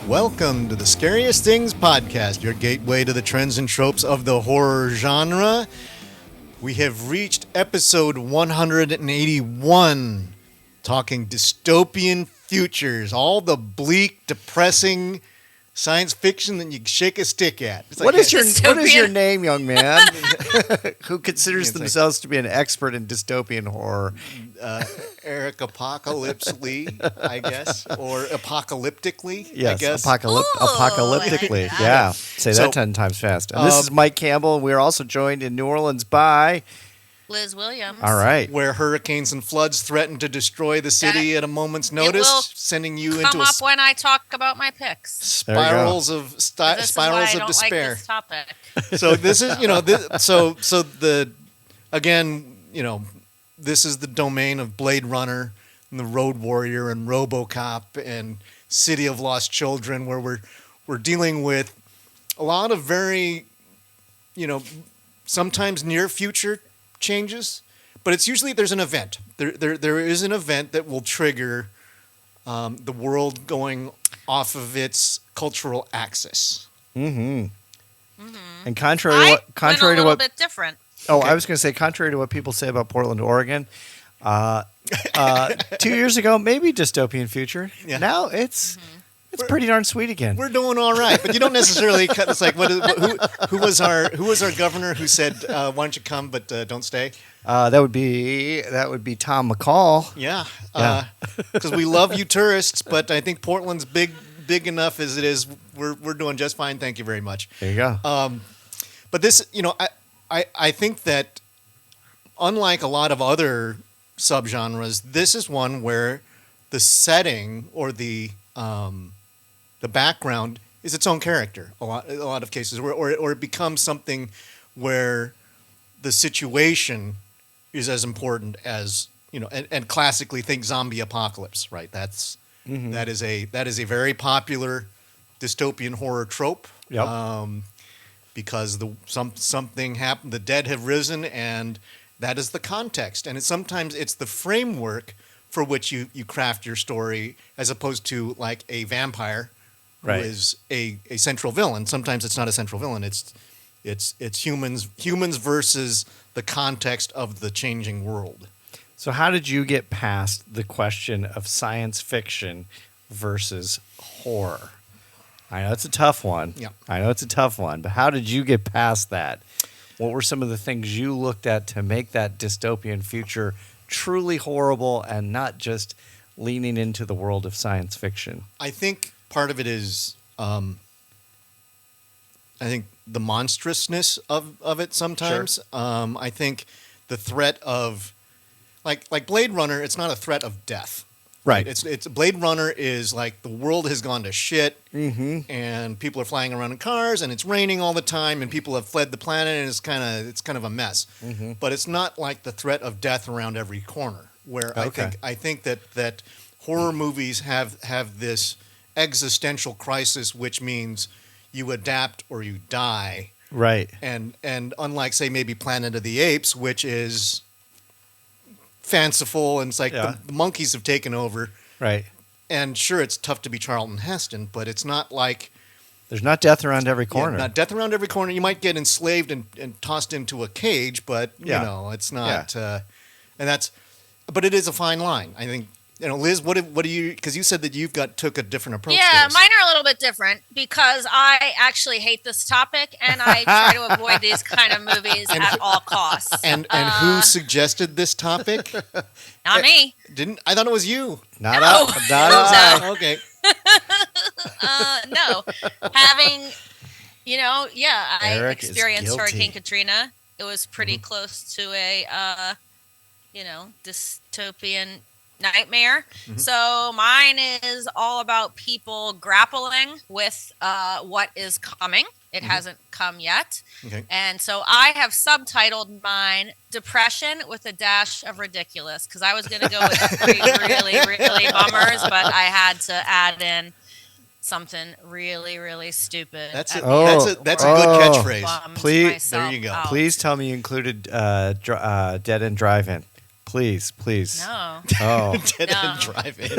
Welcome to the Scariest Things podcast, your gateway to the trends and tropes of the horror genre. We have reached episode 181, talking dystopian futures, all the bleak, depressing science fiction that you shake a stick at. It's What like is your name, young man, who considers themselves to be an expert in dystopian horror? Eric Apocalypse Lee, I guess, or apocalyptically, Yes, I guess. apocalyptically. Yeah, say that 10 times fast. And this is Mike Campbell, and we are also joined in New Orleans by Liz Williams. All right. Where hurricanes and floods threaten to destroy the city at a moment's notice, sending you into come up when I talk about my picks. spirals of This is why I don't despair. like this topic. So this is, this is the domain of Blade Runner and the Road Warrior and RoboCop and City of Lost Children, where we're dealing with a lot of very, sometimes near future changes, but it's usually there's an event. There is an event that will trigger the world going off of its cultural axis. Mm-hmm. Mm-hmm. And contrary to what bit different. Oh, okay. I was going to say, contrary to what people say about Portland, Oregon, 2 years ago, maybe dystopian future. Yeah. Now it's pretty darn sweet again. We're doing all right, but you don't necessarily. It's like who was our governor who said, "Why don't you come, but don't stay"? That would be Tom McCall. Yeah, because we love you tourists, but I think Portland's big enough as it is. We're doing just fine. Thank you very much. There you go. But this, I think that unlike a lot of other subgenres, this is one where the setting or the background is its own character. A lot of cases, or it becomes something where the situation is as important as and classically think zombie apocalypse, right? That is a very popular dystopian horror trope. Yep. Because something happened, the dead have risen, and that is the context. And sometimes it's the framework for which you craft your story, as opposed to like a vampire who is a central villain. Sometimes it's not a central villain. It's humans versus the context of the changing world. So how did you get past the question of science fiction versus horror? I know it's a tough one. Yeah. I know it's a tough one, but how did you get past that? What were some of the things you looked at to make that dystopian future truly horrible and not just leaning into the world of science fiction? I think part of it is, I think the monstrousness of it sometimes. Sure. I think the threat of, like Blade Runner, it's not a threat of death. Right. It's Blade Runner is like the world has gone to shit, and people are flying around in cars, and it's raining all the time, and people have fled the planet, and it's kind of a mess. Mm-hmm. But it's not like the threat of death around every corner. Where I think that horror movies have this existential crisis, which means you adapt or you die. Right. And unlike, say, maybe Planet of the Apes, which is fanciful, and it's like the monkeys have taken over. Right. And sure, it's tough to be Charlton Heston, but it's not like... There's not death around every corner. Not death around every corner. You might get enslaved and tossed into a cage, but, it's not... and that's... But it is a fine line. I think, Liz, what do you... Because you said that took a different approach to this. Mine are a little bit different because I actually hate this topic and I try to avoid these kind of movies at all costs. And who suggested this topic? Not me. I thought it was you. Not us. Okay. No. Having, I Eric experienced Hurricane Katrina. It was pretty close to a, dystopian nightmare. Mm-hmm. So mine is all about people grappling with what is coming. It hasn't come yet. Okay. And so I have subtitled mine Depression with a Dash of Ridiculous, because I was going to go with three really, really bummers, but I had to add in something really, really stupid. That's a good catchphrase. Please, there you go. Please tell me you included Dead End Drive-In. Please. No. Oh. Dead No. End Drive-In.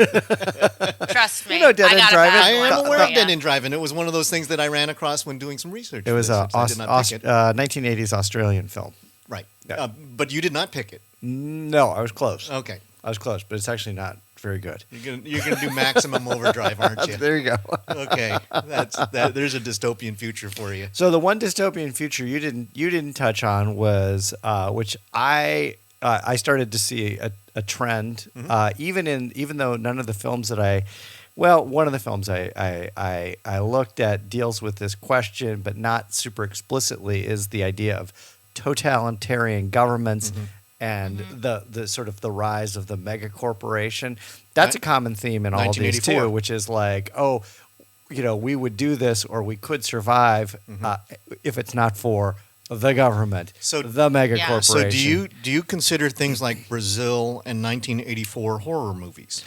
Trust me. You know Dead I End got a Drive-In? bad I one am aware for of ya. Dead End Drive-In. It was one of those things that I ran across when doing some research. It was for a this, since I did not pick it. 1980s Australian film. Right. Yeah. But you did not pick it. No, I was close. Okay. I was close, but it's actually not very good. You're gonna do Maximum Overdrive, aren't you? There you go. Okay. There's a dystopian future for you. So the one dystopian future you didn't touch on was which I started to see a trend even though none of the films that one of the films I looked at deals with this question, but not super explicitly, is the idea of totalitarian governments and the sort of the rise of the mega corporation. That's a common theme in all of these too, which is like, we would do this or we could survive if it's not for the government, the mega corporation. So do you consider things like Brazil and 1984 horror movies?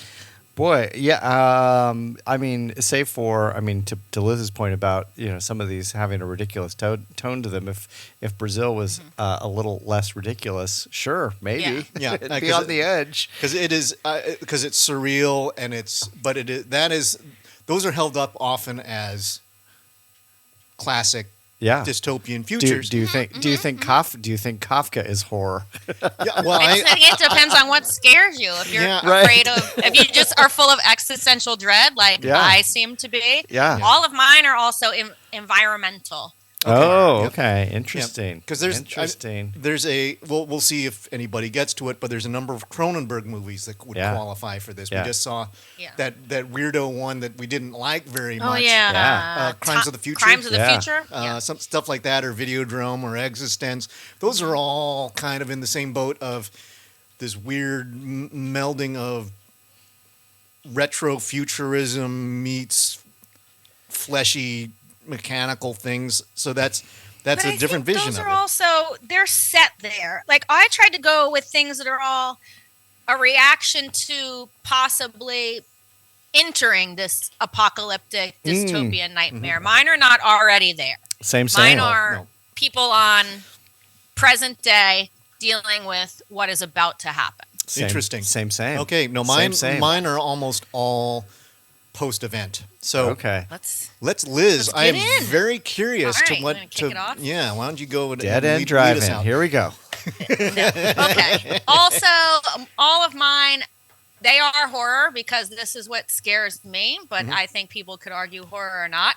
Boy, yeah. I mean, save for to Liz's point about some of these having a ridiculous tone to them. If Brazil was a little less ridiculous, sure, maybe. Yeah, it'd be on the edge because it is because it's surreal and those are held up often as classic. Yeah. Dystopian futures. Do you think Kafka is horror? Yeah, well, I think it depends on what scares you. If you're afraid of, if you just are full of existential dread, like I seem to be. Yeah. All of mine are also environmental. Okay. Interesting. Because we'll see if anybody gets to it, but there's a number of Cronenberg movies that would qualify for this. We just saw that weirdo one that we didn't like very much. Oh yeah, Crimes of the Future. Crimes of the Future. Some stuff like that, or Videodrome, or Existence. Those are all kind of in the same boat of this weird melding of retro futurism meets fleshy mechanical things. So that's a different vision of it. Those are also, they're set there. Like I tried to go with things that are all a reaction to possibly entering this apocalyptic dystopian nightmare. Mine are not already there. Same. Mine are people on present day dealing with what is about to happen. Interesting. Same. Okay, no, mine are almost all post-event. So let's Liz. I am very curious to what kick it off? Yeah, why don't you go with Dead End Drive-In? Here we go. Okay. Also, all of mine, they are horror because this is what scares me, but I think people could argue horror or not.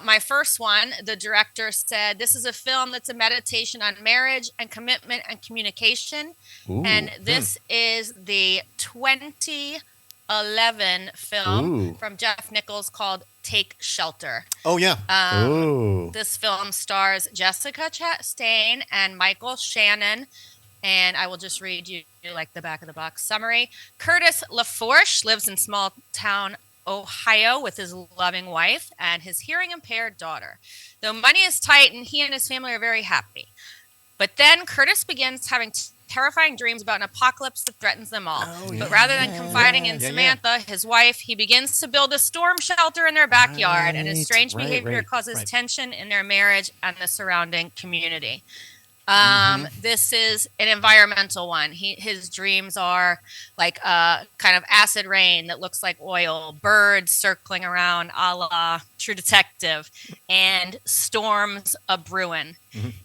My first one, the director said, this is a film that's a meditation on marriage and commitment and communication. Ooh. And this is the 2011 film from Jeff Nichols called Take Shelter. Oh, yeah. This film stars Jessica Chastain and Michael Shannon. And I will just read you like the back of the box summary. Curtis LaForge lives in small town Ohio with his loving wife and his hearing impaired daughter. Though money is tight and he and his family are very happy. But then Curtis begins having terrifying dreams about an apocalypse that threatens them all. But rather than confiding in Samantha, his wife, he begins to build a storm shelter in their backyard. And his strange behavior causes tension in their marriage and the surrounding community. This is an environmental one. His dreams are like kind of acid rain that looks like oil, birds circling around a la True Detective, and storms a brewing.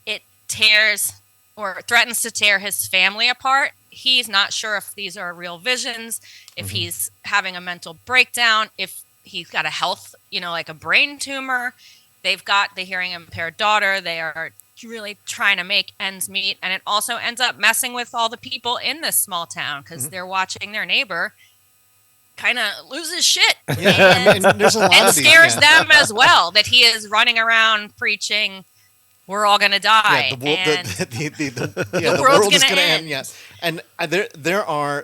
It tears or threatens to tear his family apart. He's not sure if these are real visions, if he's having a mental breakdown, if he's got a health, like a brain tumor. They've got the hearing impaired daughter. They are really trying to make ends meet, and it also ends up messing with all the people in this small town because they're watching their neighbor kind of loses shit and there's a lot and of these, scares them as well, that he is running around preaching we're all gonna die. The world is gonna end. Yes, and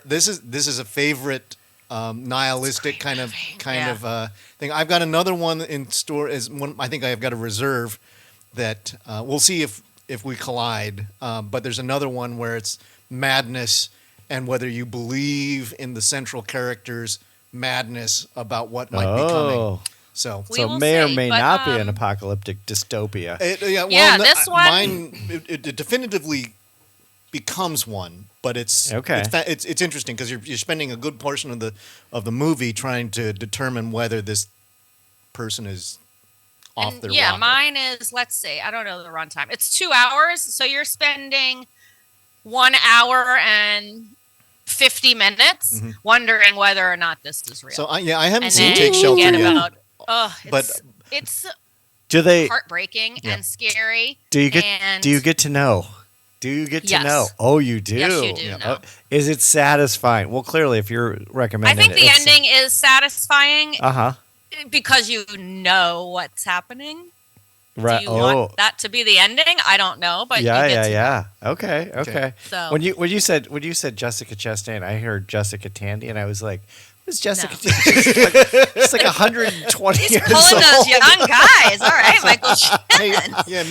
this is a favorite nihilistic kind of thing. I've got another one in store. I think I've got a reserve that we'll see if we collide. But there's another one where it's madness, and whether you believe in the central character's madness about what might be coming. So may or may not be an apocalyptic dystopia. This one, mine it definitively becomes one, but it's Okay. It's interesting because you're spending a good portion of the movie trying to determine whether this person is off their rocker. Mine is, let's see, I don't know the runtime. It's 2 hours, so you're spending 1 hour and 50 minutes wondering whether or not this is real. So I haven't and seen then Take Shelter you get yet. about, but it's Do they? heartbreaking and scary. Do you get? and Do you get to know? Do you get to Yes. know? Oh, you do. Yes, you do know. Is it satisfying? Well, clearly, if you're I recommending, think the ending is satisfying because you know what's happening. Right. Do you want that to be the ending? I don't know, but you get to know. Okay. So When you said Jessica Chastain, I heard Jessica Tandy, and I was like, "Who's Jessica?" No. Tandy? It's like 120 he's years pulling old. those young guys. All right, Michael hey, Shannon. yeah,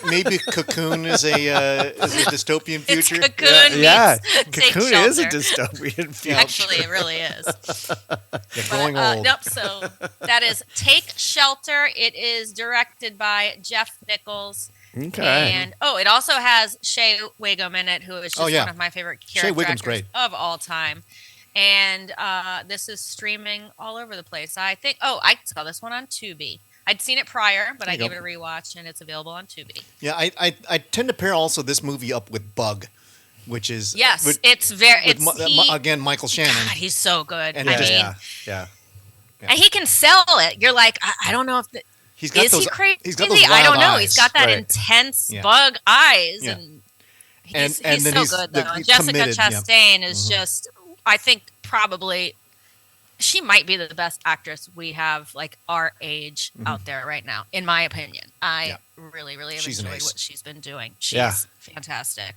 maybe Cocoon is a dystopian It's future. Cocoon Yeah, Take Cocoon is a Shelter. dystopian future. Actually, it really is. Yeah, growing old. Nope. So that is Take Shelter. It is directed by Jeff Nichols. Okay. And it also has Shea Wiggum in it, who is just one of my favorite character Wiggum's actors great. of all time. And this is streaming all over the place. I think. Oh, I saw this one on Tubi. I'd seen it prior, but I gave it a rewatch, and it's available on Tubi. Yeah, I tend to pair also this movie up with Bug, which is it's very again Michael Shannon. God, he's so good. And yeah. And he can sell it. You're like, I don't know if He's got is those, he crazy? He's got those I don't wild know. eyes. He's got that Right. intense Yeah. bug eyes, Yeah. and And he's then so he's good though. the- And Jessica committed, yeah. Chastain is just, I think probably she might be the best actress we have like our age out there right now, in my opinion. I really have She's an enjoyed ace. what she's been doing. She's fantastic.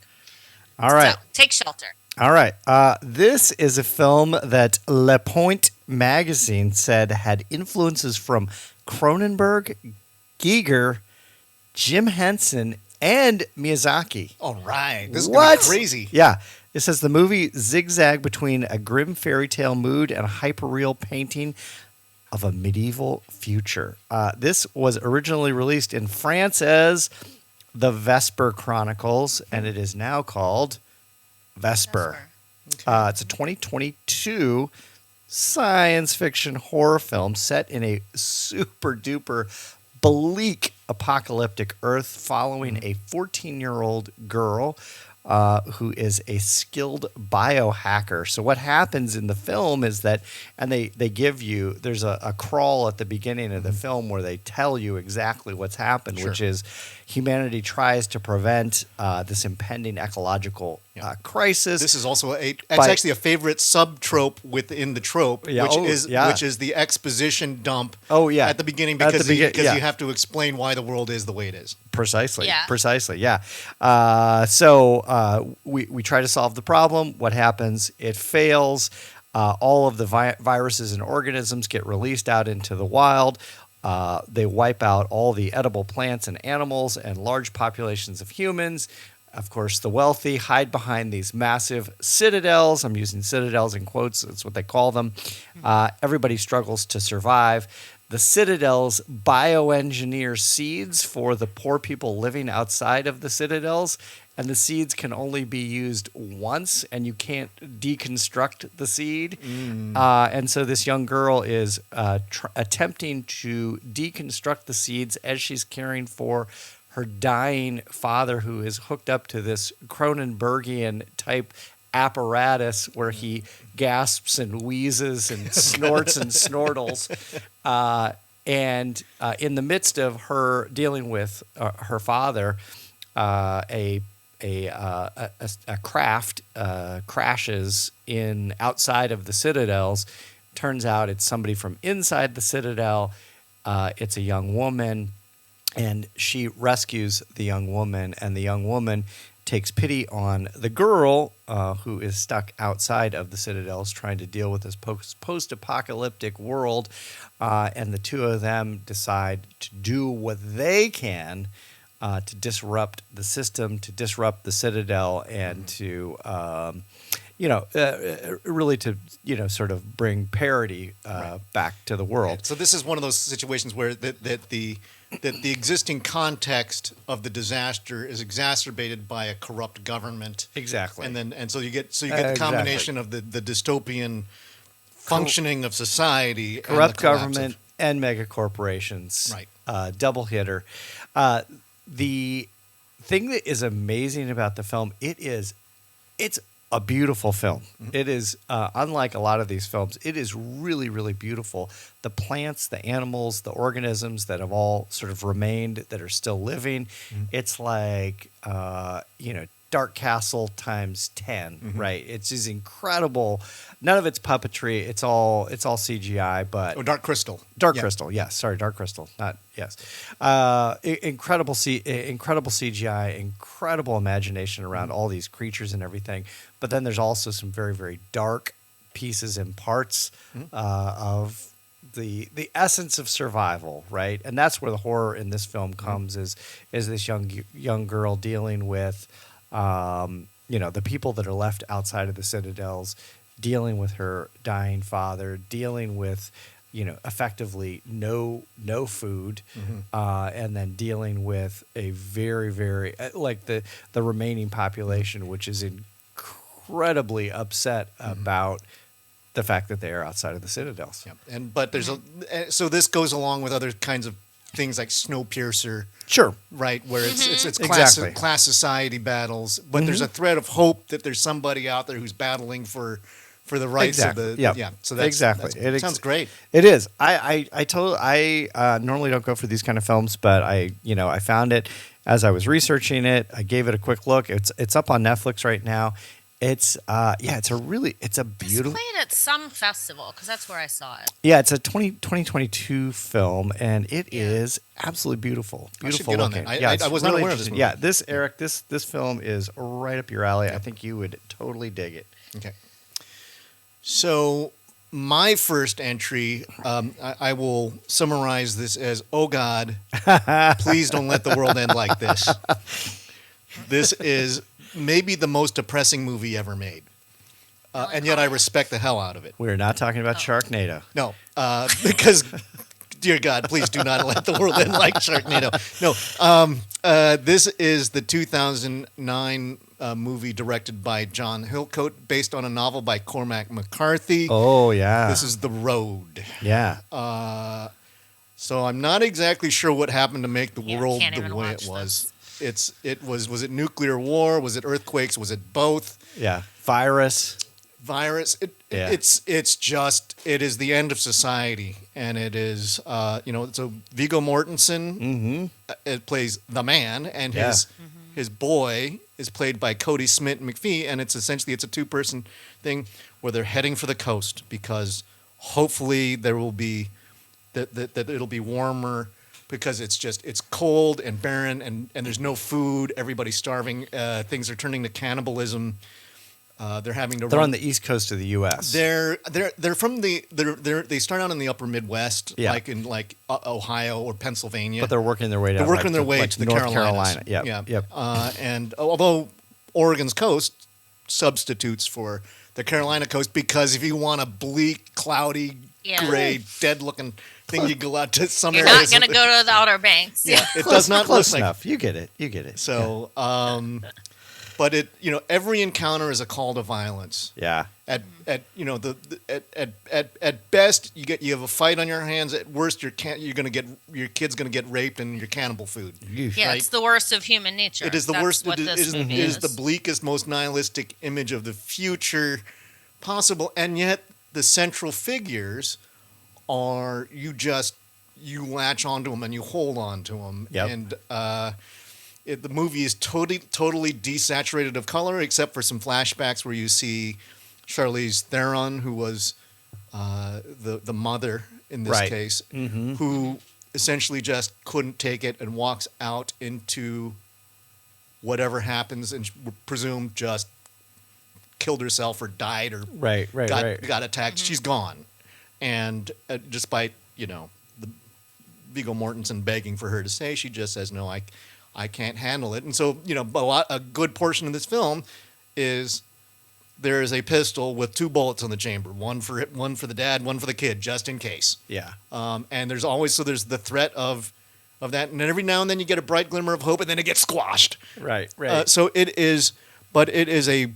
All right. So, Take Shelter. All right. This is a film that Le Point magazine said had influences from Cronenberg, Giger, Jim Henson, and Miyazaki. All right, this is What? gonna be crazy. Yeah. It says the movie zigzagged between a grim fairy tale mood and a hyperreal painting of a medieval future. This was originally released in France as The Vesper Chronicles, and it is now called Vesper. It's a 2022 science fiction horror film set in a super duper bleak apocalyptic Earth following a 14-year-old girl who is a skilled biohacker. So what happens in the film is that, and they give you, there's a crawl at the beginning of the film where they tell you exactly what's happened, which is humanity tries to prevent this impending ecological crisis. This is also it's actually a favorite sub-trope within the trope, which is the exposition dump at the beginning because you have to explain why the world is the way it is. Precisely. Yeah. So we try to solve the problem. What happens? It fails. All of the viruses and organisms get released out into the wild. They wipe out all the edible plants and animals and large populations of humans. Of course, the wealthy hide behind these massive citadels. I'm using citadels in quotes. That's what they call them. Everybody struggles to survive. The citadels bioengineer seeds for the poor people living outside of the citadels, and the seeds can only be used once, and you can't deconstruct the seed. And so this young girl is attempting to deconstruct the seeds as she's caring for her dying father, who is hooked up to this Cronenbergian type apparatus where he gasps and wheezes and snorts and snortles. And in the midst of her dealing with her father, a craft crashes in outside of the citadels. Turns out it's somebody from inside the citadel. It's a young woman, and she rescues the young woman, and the young woman takes pity on the girl who is stuck outside of the citadels trying to deal with this post-apocalyptic world, and the two of them decide to do what they can to disrupt the system, to disrupt the citadel, and to really to sort of bring parody back to the world. Right. So this is one of those situations where that the existing context of the disaster is exacerbated by a corrupt government. Exactly. And so you get the combination of the dystopian functioning of society, corrupt government and mega corporations. Right. Double hitter. The thing that is amazing about the film, it's a beautiful film. Mm-hmm. It is, unlike a lot of these films, it is really, really beautiful. The plants, the animals, the organisms that have all sort of remained, that are still living. Mm-hmm. It's like, Dark Castle times 10, mm-hmm. right? It's just incredible. None of it's puppetry. It's all CGI, but Dark Crystal. Crystal. Yes, sorry, Dark Crystal. Not yes. Incredible CGI, incredible imagination around mm-hmm. all these creatures and everything. But then there's also some very, very dark pieces and parts mm-hmm. Of the essence of survival, right? And that's where the horror in this film comes. Mm-hmm. is this young girl dealing with the people that are left outside of the citadels, dealing with her dying father, dealing with, effectively no food, mm-hmm. And then dealing with a very, very, like the remaining population, which is incredibly upset mm-hmm. about the fact that they are outside of the citadels. Yeah. But there's so this goes along with other kinds of things like Snowpiercer. Sure. Right, where mm-hmm. it's exactly. class society battles, but mm-hmm. there's a thread of hope that there's somebody out there who's battling for the rights exactly. of the yep. yeah. So that's exactly. It sounds great. It is. I normally don't go for these kind of films, but I found it as I was researching it. I gave it a quick look. It's up on Netflix right now. It's it's a beautiful. It's played at some festival because that's where I saw it. Yeah, it's a 2022 film, and it is absolutely beautiful. Beautiful looking. I was not aware of this movie. Yeah, Eric, this film is right up your alley. I think you would totally dig it. Okay. So my first entry, I will summarize this as, "Oh God, please don't let the world end like this." This is maybe the most depressing movie ever made. And yet I respect the hell out of it. We're not talking about Sharknado. No, because, dear God, please do not let the world end like Sharknado. No, this is the 2009 movie directed by John Hillcoat, based on a novel by Cormac McCarthy. Oh, yeah. This is The Road. Yeah. So I'm not exactly sure what happened to make the world the way it was. Was it nuclear war? Was it earthquakes? Was it both? Yeah. Virus. It is the end of society, and it is so Viggo Mortensen mm-hmm. It plays the man, and his boy is played by Cody Smith McPhee, and it's essentially a 2-person thing where they're heading for the coast because hopefully there will be that it'll be warmer. Because it's cold and barren and there's no food. Everybody's starving. Things are turning to cannibalism. They're having to. They're on the east coast of the U.S. They're from they start out in the upper Midwest, like in Ohio or Pennsylvania. But they're working their way down. They're working their way to the North Carolinas. Carolina. Yep. And although Oregon's coast substitutes for the Carolina coast, because if you want a bleak, cloudy, gray, dead-looking thing, you go out to some You're areas. You're not going to go to the Outer Banks. Yeah, it does not close look enough. You get it. So, but every encounter is a call to violence. Yeah. At best, you have a fight on your hands. At worst, your kid's gonna get raped and you're cannibal food. Yeah, right? It's the worst of human nature. It is the worst. It is the bleakest, most nihilistic image of the future possible, and yet the central figures are you latch onto them and you hold on to them. Yep. And the movie is totally desaturated of color, except for some flashbacks where you see Charlize Theron, who was the mother in this case, mm-hmm. who essentially just couldn't take it and walks out into whatever happens and presumed just killed herself or died or got attacked. Mm-hmm. She's gone. And despite, the Viggo Mortensen begging for her to stay, she just says, no, I can't handle it. And so, a good portion of this film is there is a pistol with 2 bullets in the chamber, one for the dad, one for the kid, just in case. Yeah. And there's the threat of that, and then every now and then you get a bright glimmer of hope, and then it gets squashed. Right. So it is, but it is a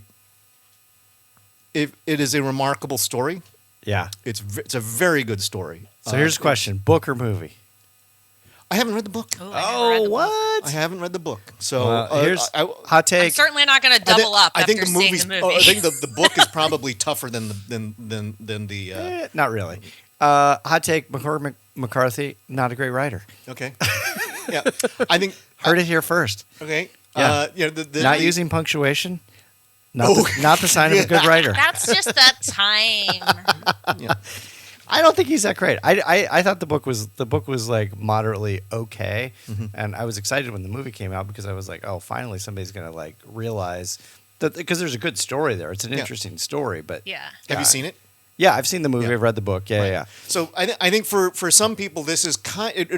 remarkable story. Yeah. It's a very good story. So here's a question: book or movie? I haven't read the book. Ooh, I never read the book. What? I haven't read the book. So here's hot I'm take. certainly not going to double up I think after the seeing movie's. the movie. I think the book is probably tougher than the. Not really. Hot take: McCarthy, not a great writer. Okay. Yeah, I think Heard it here first. Okay. Yeah. Not using punctuation. Not the sign of a good writer. That's just that time. Yeah. I don't think he's that great. I thought the book was like moderately okay, and I was excited when the movie came out because I was like, oh, finally somebody's gonna like realize that, because there's a good story there. It's an interesting story, but Yeah. Have you seen it? yeah, I've seen the movie. Yeah. I've read the book. Yeah, Right. yeah. So I think for some people this is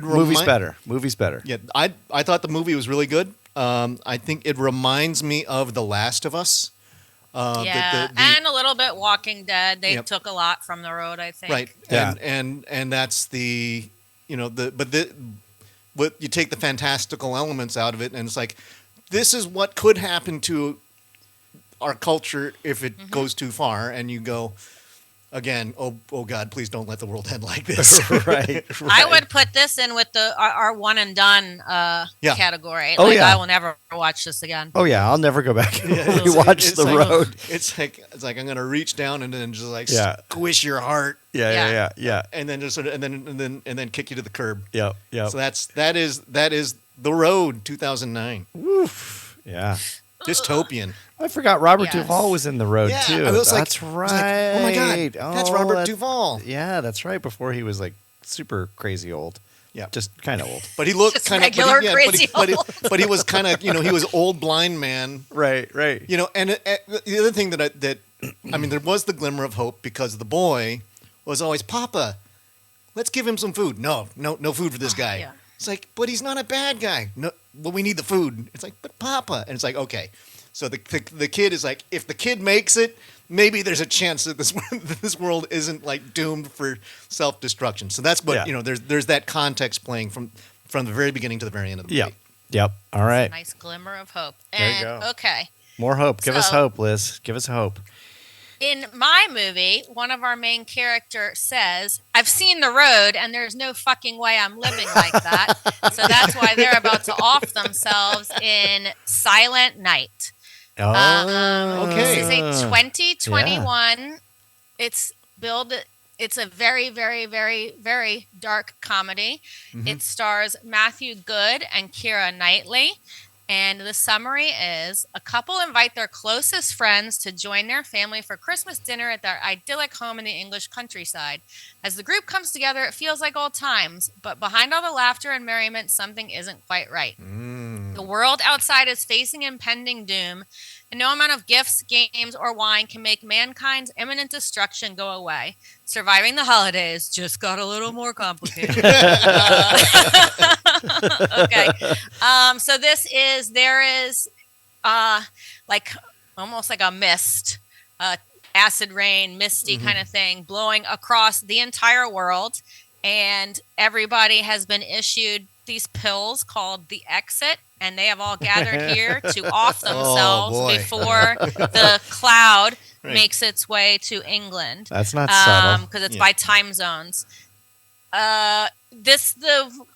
Movie's better. Movie's better. Yeah, I thought the movie was really good. I think it reminds me of The Last of Us. And a little bit Walking Dead. They Yep. took a lot from the road, I think. Right. Yeah. And that's what you take the fantastical elements out of it, and it's like, this is what could happen to our culture if it goes too far, and you go, again, oh God, please don't let the world end like this. right. I would put this in with our one and done category. Oh, yeah. I will never watch this again. Oh yeah, I'll never go back and It's watch like- The it's like- Road. It's like I'm gonna reach down and then just like Yeah. squish your heart, Yeah. and then just sort of, and then kick you to the curb. Yep. So that is The Road 2009. Oof. Yeah. Dystopian. I forgot Robert Yes. Duvall was in The Road Yeah, too. I was like- That's I right. was like, oh my God, that's Robert Duvall. Yeah, that's right. Before he was like super crazy old. Yeah. Just kind of old. But he looked Just kind of regular crazy old. but he was kind of, he was old blind man. Right. And the other thing that I mean, there was the glimmer of hope because the boy was always, Papa, let's give him some food. No food for this guy. Yeah. It's like, but he's not a bad guy. No, well, we need the food. It's like, but Papa, and it's like, okay. So the kid is like, if the kid makes it, maybe there's a chance that this world isn't like doomed for self-destruction. So that's what there's that context playing from the very beginning to the very end of the movie. Yep. All right. Nice glimmer of hope. There you And go. okay. More hope. Give us So- hope, Liz. Give us hope. In my movie, one of our main characters says, I've seen The Road and there's no fucking way I'm living like that. So that's why they're about to off themselves in Silent Night. Oh, okay. This is a 2021. It's a very, very, very, very dark comedy. It stars Matthew Good and Keira Knightley. And the summary is: a couple invite their closest friends to join their family for Christmas dinner at their idyllic home in the English countryside. As the group comes together, it feels like old times, but behind all the laughter and merriment, something isn't quite right. The world outside is facing impending doom, and no amount of gifts, games, or wine can make mankind's imminent destruction go away. Surviving the holidays just got a little more complicated. Okay. So there is like almost like a mist, acid rain, misty kind of thing blowing across the entire world. And everybody has been issued these pills called the Exit, and they have all gathered here to off themselves boy. before the cloud Right. makes its way to England. That's not subtle. Because it's Yeah. by time zones. The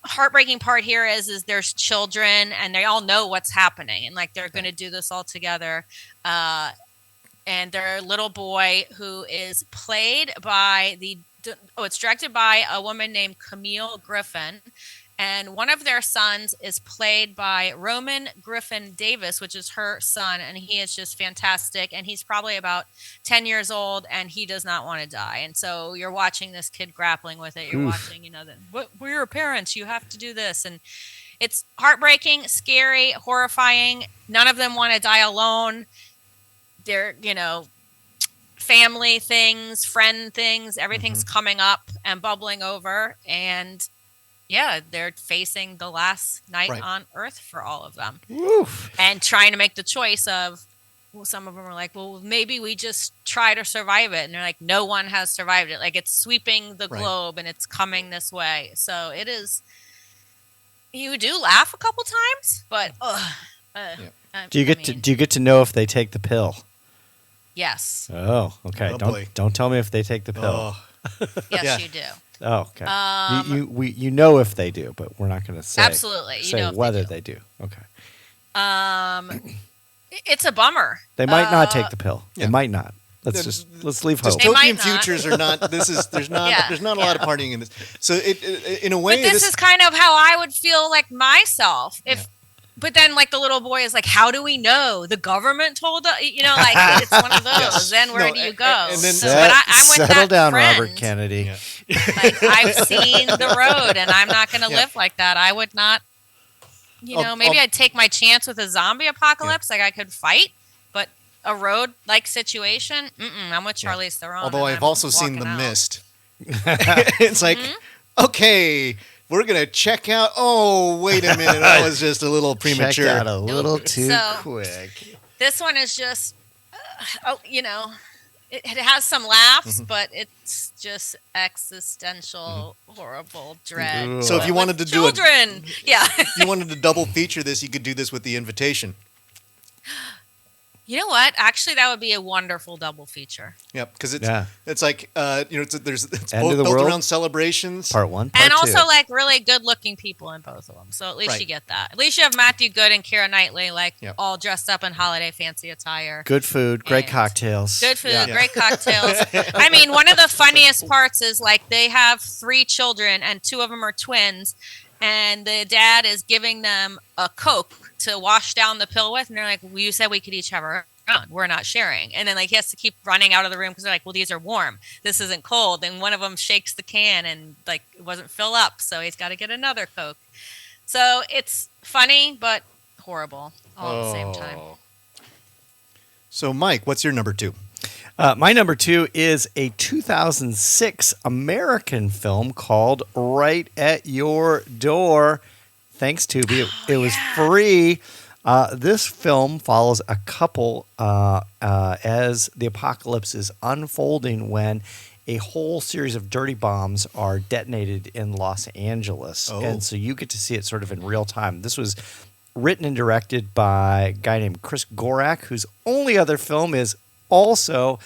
heartbreaking part here is there's children and they all know what's happening and like they're going to do this all together. And their little boy who is played by it's directed by a woman named Camille Griffin. And one of their sons is played by Roman Griffin Davis, which is her son. And he is just fantastic. And he's probably about 10 years old and he does not want to die. And so you're watching this kid grappling with it. You're watching, we're your parents. You have to do this. And it's heartbreaking, scary, horrifying. None of them want to die alone. They're, family things, friend things, everything's coming up and bubbling over. And yeah, they're facing the last night Right. on Earth for all of them. Woof. And trying to make the choice of, well, some of them are like, well, maybe we just try to survive it. And they're like, no one has survived it. Like, it's sweeping the globe and it's coming this way. So it is, you do laugh a couple times, but do you get to know if they take the pill? Yes. Oh, okay. Oh, don't tell me if they take the pill. Oh. Yes, you do. Oh, okay. You know if they do, but we're not going to say absolutely. Say whether they do. Okay. It's a bummer. They might not take the pill. They might not. Let's leave hope. Dystopian futures are not. There's not a lot of partying in this. So in a way, but this is kind of how I would feel like myself if. But then, like, the little boy is like, how do we know? The government told us, like, it's one of those. Yes. Then where do you go? And then I'm with settle that down, friend. Robert Kennedy. Yeah. Like, I've seen the road, and I'm not going to live like that. I would not, maybe I'd take my chance with a zombie apocalypse. Like, I could fight, but a road-like situation, I'm with Charlize Theron. Although I've also seen The Mist. It's like, okay, we're going to check out. Oh, wait a minute. That was just a little premature. Check out a little too quick. This one is just, it has some laughs, but it's just existential, horrible dread. So if you wanted to do it, if you wanted to double feature this, you could do this with The Invitation. You know what? Actually, that would be a wonderful double feature. Yep, because it's like it's End both of the world around celebrations. Part 1, part and 2. also like really good-looking people in both of them. So at least you get that. At least you have Matthew Good and Keira Knightley all dressed up in holiday fancy attire. Good food, great cocktails. Good food, great cocktails. I mean, one of the funniest parts is like they have 3 children and 2 of them are twins, and the dad is giving them a Coke to wash down the pill with, and they're like, well, you said we could each have our own. We're not sharing. And then like he has to keep running out of the room because they're like, well, these are warm. This isn't cold. And one of them shakes the can and like it wasn't fill up, so he's got to get another Coke. So it's funny but horrible all at the same time. So Mike, what's your number 2? My number 2 is a 2006 American film called Right at Your Door. Thanks, Tubi. It was free. This film follows a couple as the apocalypse is unfolding when a whole series of dirty bombs are detonated in Los Angeles. And so you get to see it sort of in real time. This was written and directed by a guy named Chris Gorak, whose only other film is also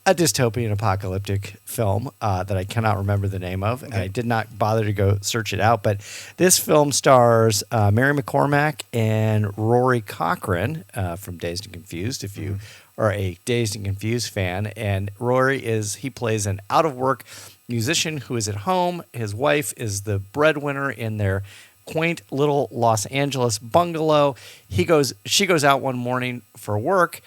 a dystopian apocalyptic film that I cannot remember the name of, and I did not bother to go search it out. But this film stars Mary McCormack and Rory Cochrane from Dazed and Confused, if you are a Dazed and Confused fan. And Rory he plays an out-of-work musician who is at home. His wife is the breadwinner in their quaint little Los Angeles bungalow. She goes out one morning for work.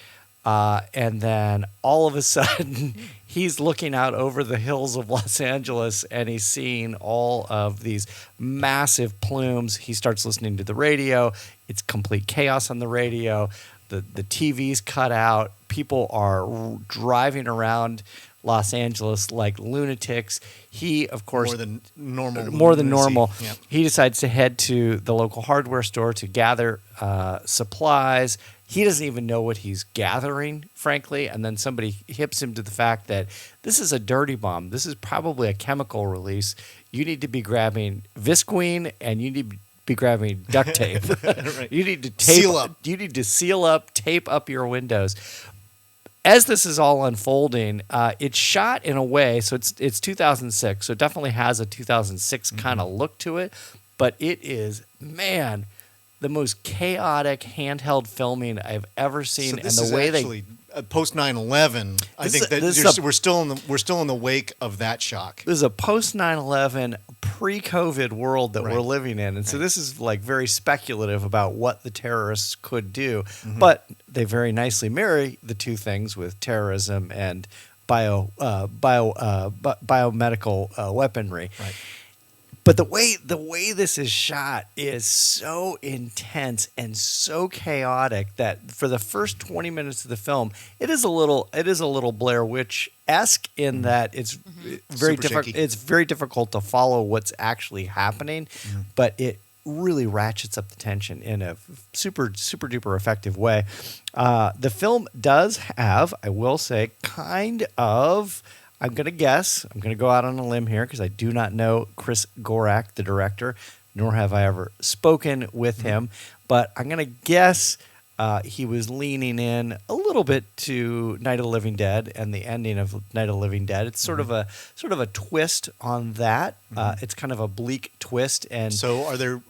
And then all of a sudden, he's looking out over the hills of Los Angeles and he's seeing all of these massive plumes. He starts listening to the radio. It's complete chaos on the radio. The TV's cut out. People are driving around Los Angeles like lunatics. He, of course, more than normal. Yep. He decides to head to the local hardware store to gather supplies. He doesn't even know what he's gathering, frankly, and then somebody hips him to the fact that this is a dirty bomb. This is probably a chemical release. You need to be grabbing Visqueen and you need to be grabbing duct tape. Right. You need to seal up. You need to seal up, tape up your windows. As this is all unfolding, it's shot in a way, so it's 2006, so it definitely has a 2006 kind of look to it, but it is, man, the most chaotic handheld filming I've ever seen. So this and the is way actually post 9/11. I think that we're still in the wake of that shock. This is a post 9/11 pre-COVID world that we're living in, and so this is like very speculative about what the terrorists could do. But they very nicely marry the two things with terrorism and biomedical weaponry. Right. But the way this is shot is so intense and so chaotic that for the first 20 minutes of the film, it is a little Blair Witch-esque in that it's very difficult. It's very difficult to follow what's actually happening, but it really ratchets up the tension in a super duper effective way. The film does have, I will say, kind of, I'm going to go out on a limb here because I do not know Chris Gorak, the director, nor have I ever spoken with him, but I'm going to guess he was leaning in a little bit to Night of the Living Dead and the ending of Night of the Living Dead. It's sort of a twist on that. It's kind of a bleak twist. And so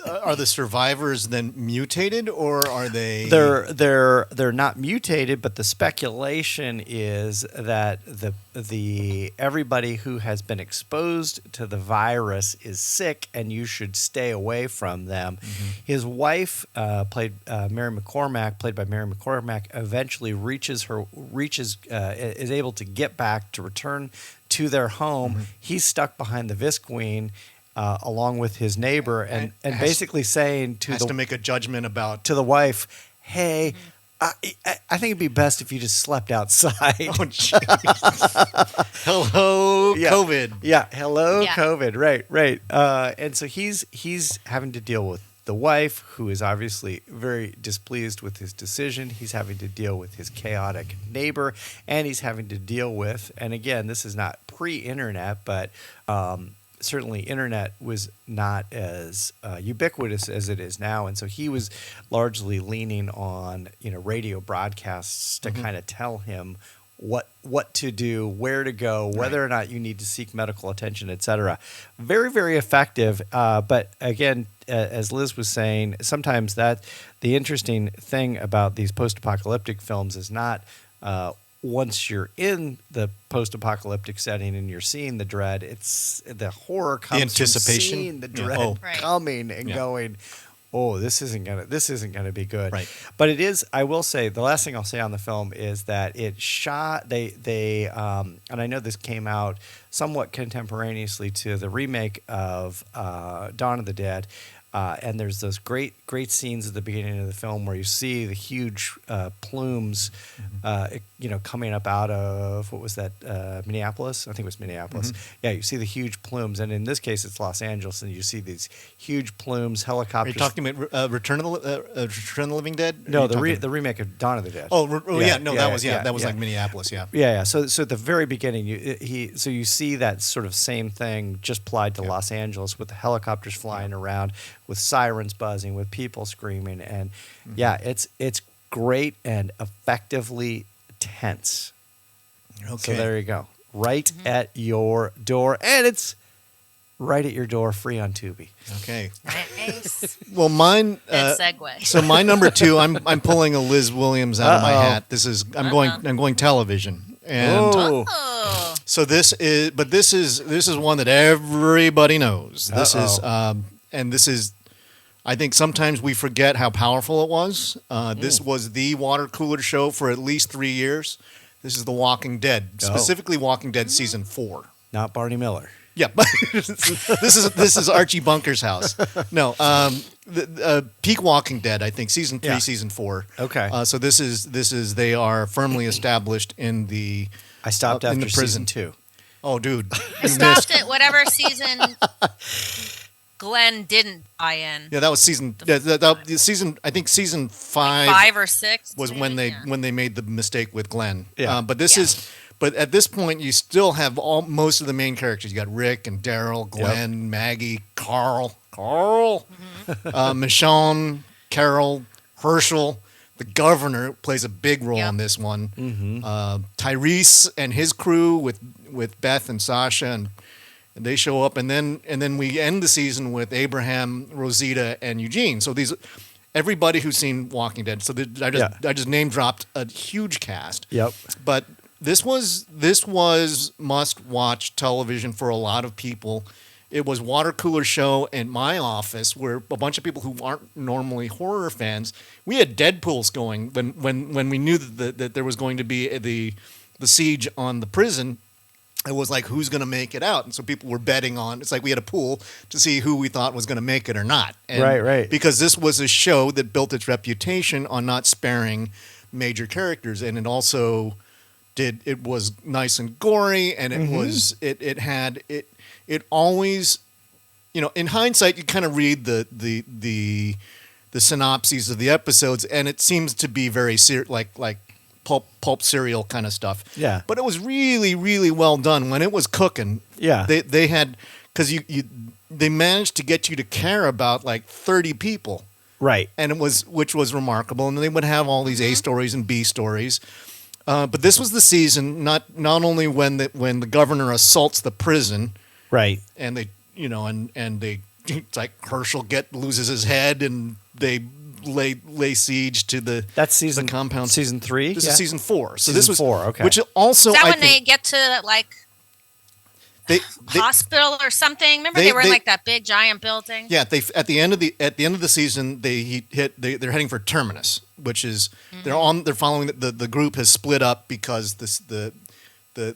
are the survivors then mutated, or are they? They're not mutated, but the speculation is that the everybody who has been exposed to the virus is sick, and you should stay away from them. His wife, Mary McCormack, played by Mary McCormack, eventually is able to get back to return to their home. He's stuck behind the Visqueen. Along with his neighbor, and basically saying to make a judgment about to the wife, "Hey, I think it'd be best if you just slept outside." Oh, jeez. Hello, COVID. Yeah, hello, COVID. Right. And so he's having to deal with the wife, who is obviously very displeased with his decision. He's having to deal with his chaotic neighbor, and he's having to deal with, and again, this is not pre-internet, but certainly internet was not as ubiquitous as it is now, and so he was largely leaning on radio broadcasts to kind of tell him what to do, where to go, whether or not you need to seek medical attention, etc. Very, very effective. But again, as Liz was saying, sometimes that the interesting thing about these post-apocalyptic films is not once you're in the post-apocalyptic setting and you're seeing the dread, it's the horror comes the anticipation, from seeing the dread coming and going, oh, this isn't gonna be good. Right. But it is. I will say the last thing I'll say on the film is that it shot. They and I know this came out somewhat contemporaneously to the remake of Dawn of the Dead. And there's those great scenes at the beginning of the film where you see the huge plumes, coming up out of, what was that, Minneapolis? I think it was Minneapolis. Yeah, you see the huge plumes, and in this case, it's Los Angeles, and you see these huge plumes, helicopters. Are you talking about Return of the Living Dead? No, the remake of Dawn of the Dead. That was like Minneapolis. Yeah. So at the very beginning, you see that sort of same thing just applied to Los Angeles with the helicopters flying around, with sirens buzzing, with people screaming, and it's great and effectively tense. Okay. So there you go. Right at your door, and it's right at your door, free on Tubi. Okay. Nice. Well, mine. Good segue. So my number 2, I'm pulling a Liz Williams out of my hat. I'm going television, and so this is one that everybody knows. This is. I think sometimes we forget how powerful it was. This was the water cooler show for at least 3 years. This is The Walking Dead, specifically Walking Dead season 4. Not Barney Miller. Yeah, this is Archie Bunker's house. No, the peak Walking Dead, I think season 3, season 4. Okay. So this is they are firmly established in the. I stopped after in the prison. season 2. Oh, dude, I stopped at whatever season Glenn didn't die in. Yeah, that was season. The season. I think season 5. Like 5 or 6 was maybe? when they made the mistake with Glenn. Yeah. But this is. But at this point, you still have most of the main characters. You got Rick and Daryl, Glenn, Maggie, Carl, Michonne, Carol, Herschel. The governor plays a big role in this one. Tyrese and his crew with Beth and Sasha, and they show up, and then we end the season with Abraham, Rosita, and Eugene. So everybody who's seen Walking Dead. So I just name dropped a huge cast. Yep. But this was must-watch television for a lot of people. It was water cooler show in my office where a bunch of people who aren't normally horror fans, we had Deadpools going when we knew that there was going to be the siege on the prison. It was like, who's going to make it out? And so people were betting on, it's like we had a pool to see who we thought was going to make it or not. And right. Because this was a show that built its reputation on not sparing major characters. And it also it was nice and gory, and it was, it always, in hindsight, you kind of read the synopses of the episodes, and it seems to be very like pulp cereal kind of stuff. Yeah. But it was really, really well done when it was cooking. Yeah. They had, because they managed to get you to care about like 30 people. Right. And which was remarkable. And they would have all these A stories and B stories. But this was the season, not only when the governor assaults the prison. Right. And they, and they, it's like Herschel loses his head, and they lay siege to the season, the compound. Season 3. This is season 4. So this was 4. Okay. Which also, is that when they get to like hospital or something? Remember they were in like that big giant building. Yeah. At the end of the season, they're heading for Terminus, which is they're following the group has split up because the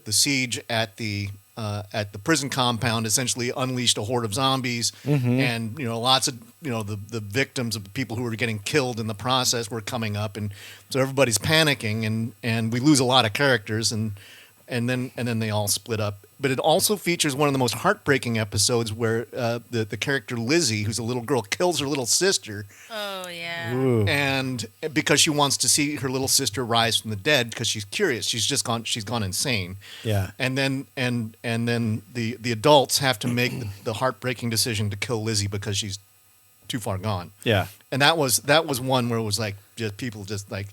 siege at the prison compound essentially unleashed a horde of zombies, and lots of the victims of the people who were getting killed in the process were coming up, and so everybody's panicking, and we lose a lot of characters, and then they all split up. But it also features one of the most heartbreaking episodes where the character Lizzie, who's a little girl, kills her little sister. Oh yeah. Ooh. And because she wants to see her little sister rise from the dead, because she's curious. She's gone insane. Yeah. And then the adults have to make the heartbreaking decision to kill Lizzie because she's too far gone. Yeah. And that was one where it was like people just like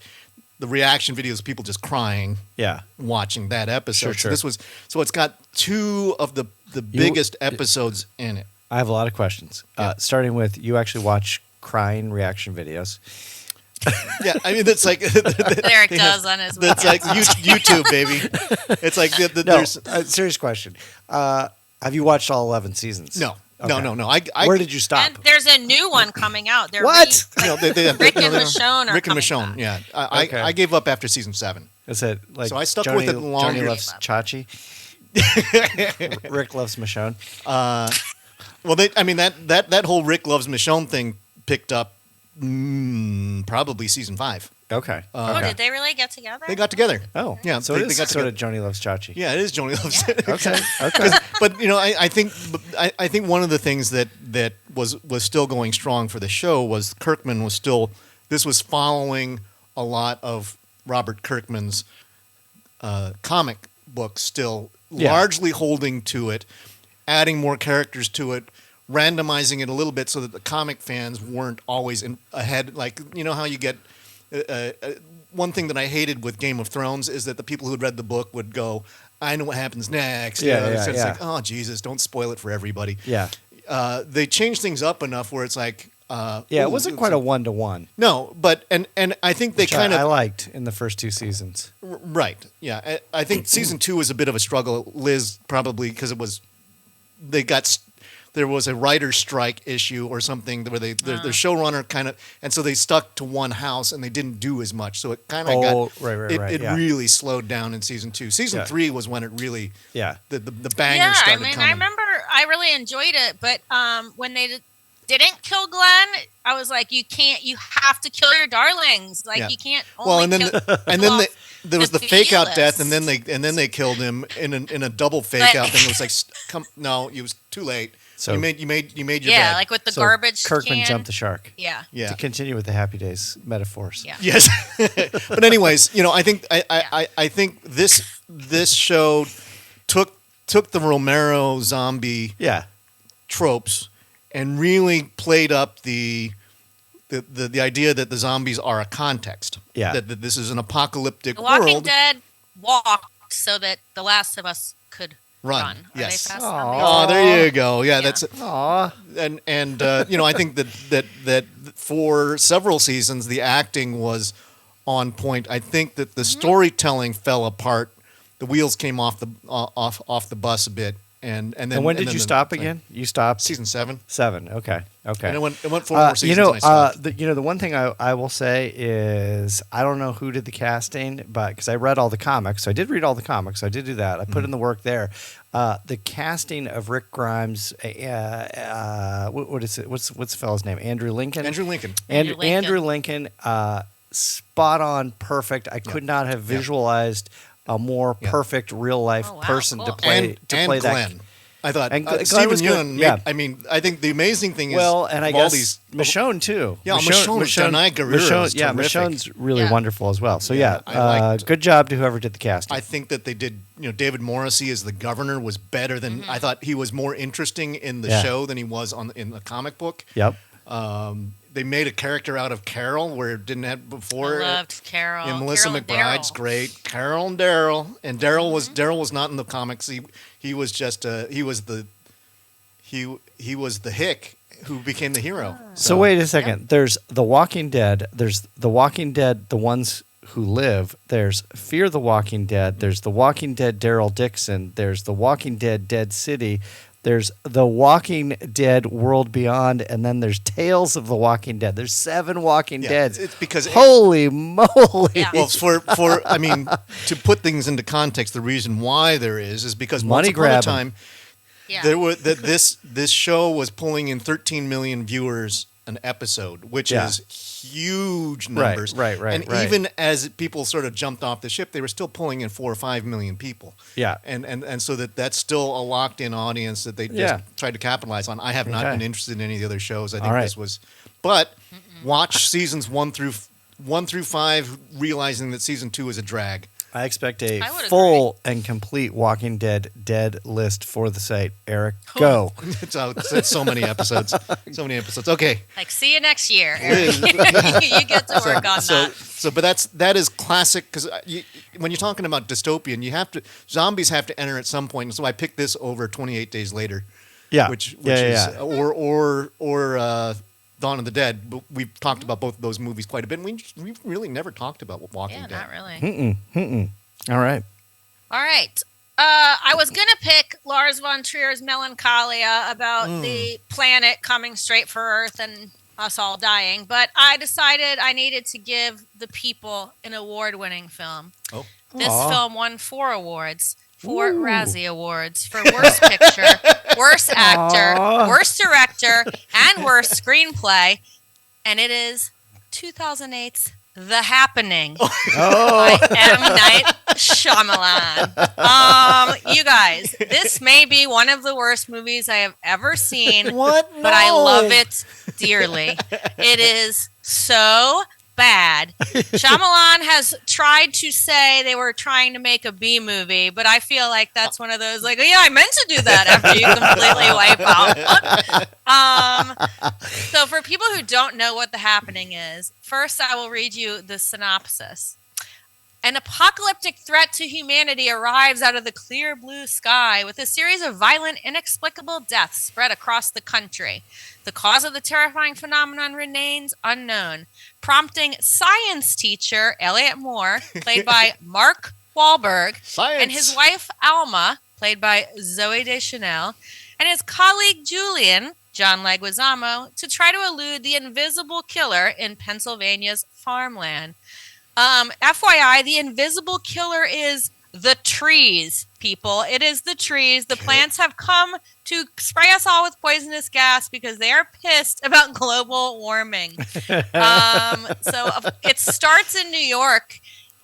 the reaction videos, people just crying. Yeah. Watching that episode. Sure. So it's got two of the biggest episodes in it. I have a lot of questions. Yeah. Starting with, you actually watch crying reaction videos. Yeah, I mean, that's like Derek does on his. That's like YouTube, baby. It's like there's a serious question. Have you watched all 11 seasons? No. Okay. No. Where did you stop? And there's a new one coming out. What? Rick and Michonne are Rick and coming Michonne, back. yeah. I gave up after season 7. Is it like so I stuck Johnny, with it longer. Johnny loves Chachi. Rick loves Michonne. Well, that whole Rick loves Michonne thing picked up probably season 5. Okay. Did they really get together? They got together. Oh, yeah. So it is sort of Johnny loves Chachi. Yeah, it is Johnny loves. Okay. But I think one of the things that was still going strong for the show was Kirkman was still. This was following a lot of Robert Kirkman's comic books, still largely holding to it, adding more characters to it, randomizing it a little bit so that the comic fans weren't always ahead. Like how you get. One thing that I hated with Game of Thrones is that the people who had read the book would go, I know what happens next. It's like, oh, Jesus, don't spoil it for everybody. Yeah. They changed things up enough where it's like... it wasn't quite a 1-to-1. No, but... And I think they I liked in the first 2 seasons. Right, yeah. I think season 2 was a bit of a struggle. Liz probably, because it was... There was a writer's strike issue or something where the showrunner kind of, and so they stuck to one house and they didn't do as much. So it kind of it really slowed down in season 2. Season 3 was when it really, the bangers started coming. I remember I really enjoyed it, but when they didn't kill Glenn, I was like, you have to kill your darlings. Like you can't only kill there was the fake out death, and then they killed him in a double fake out thing. It was like, no, it was too late. So you made your bed. Like with the garbage Kirkman can. jumped the shark. Yeah. To continue with the Happy Days metaphors. Yeah. Yes. But anyways, I think this show took the Romero zombie tropes and really played up the idea that the zombies are a context. Yeah. That this is an apocalyptic world. The Walking Dead walked so that The Last of Us could run. Yes. Oh, there you go. Yeah, that's it. And I think that for several seasons the acting was on point. I think that the storytelling fell apart. The wheels came off the bus a bit. And when did you stop again? You stopped season 7. 7. Okay. And it went 4 more seasons. The one thing I will say is I don't know who did the casting, but because I read all the comics, so I did read all the comics. So I did do that. I put in the work there. The casting of Rick Grimes. What is it? What's the fellow's name? Andrew Lincoln. Andrew Lincoln. Spot on. Perfect. I could not have visualized a more perfect real life person to play Glenn. that. I thought And Stephen was good. Yeun. Yeah. I mean, I think the amazing thing is and I all guess these Michonne too. Yeah, Danai Gurira is terrific. Michonne's really wonderful as well. So I liked, good job to whoever did the casting. I think that they did. David Morrissey as the governor was better than I thought. He was more interesting in the show than he was in the comic book. Yep. They made a character out of Carol where it didn't have before. I loved Carol. And Melissa Carol McBride's great. Carol and Daryl, Daryl was not in the comics. He was just he was the hick who became the hero. So wait a second. Yep. There's The Walking Dead. There's The Walking Dead, the ones who live. There's Fear the Walking Dead. There's The Walking Dead, Daryl Dixon. There's The Walking Dead, Dead City. There's The Walking Dead World Beyond, and then there's Tales of the Walking Dead. There's 7 Walking Deads. It's because holy moly! Yeah. Well, I mean, to put things into context, the reason why there is because money once upon a grabbing. time, there were this show was pulling in 13 million viewers an episode, which is huge numbers. Right. And even as people sort of jumped off the ship, they were still pulling in 4 or 5 million people. Yeah. And so that's still a locked-in audience that they just tried to capitalize on. I have not been interested in any of the other shows. I think this was, but watch seasons 1 through 5, realizing that season 2 is a drag. I expect a full and complete Walking Dead list for the site. Eric, go. It's so many episodes. So many episodes. Okay. Like, see you next year. You get to work on that. But that is classic because when you're talking about dystopian, zombies have to enter at some point. And so I picked this over 28 Days Later. Yeah. Which is or Dawn of the Dead. But we've talked about both of those movies quite a bit. And we've really never talked about Walking Dead. Yeah, not really. All right. I was going to pick Lars von Trier's Melancholia about the planet coming straight for Earth and us all dying, but I decided I needed to give The People an award-winning film. Oh. This film won 4 awards. 4 Razzie Awards for Worst Picture, Worst Actor, Worst Director, and Worst Screenplay. And it is 2008's The Happening by M. Night Shyamalan. You guys, this may be one of the worst movies I have ever seen. What? No. But I love it dearly. It is so bad. Shyamalan has tried to say they were trying to make a B movie, but I feel like that's one of those like, oh yeah, I meant to do that after you completely wipe out. So for people who don't know what The Happening is, first I will read you the synopsis. An apocalyptic threat to humanity arrives out of the clear blue sky with a series of violent, inexplicable deaths spread across the country. The cause of the terrifying phenomenon remains unknown, prompting science teacher Elliot Moore, played by Mark Wahlberg, and his wife Alma, played by Zoe Deschanel, and his colleague Julian, John Leguizamo, to try to elude the invisible killer in Pennsylvania's farmland. FYI, the invisible killer is the trees, people. It is the trees. The plants have come to spray us all with poisonous gas because they are pissed about global warming. So it starts in New York,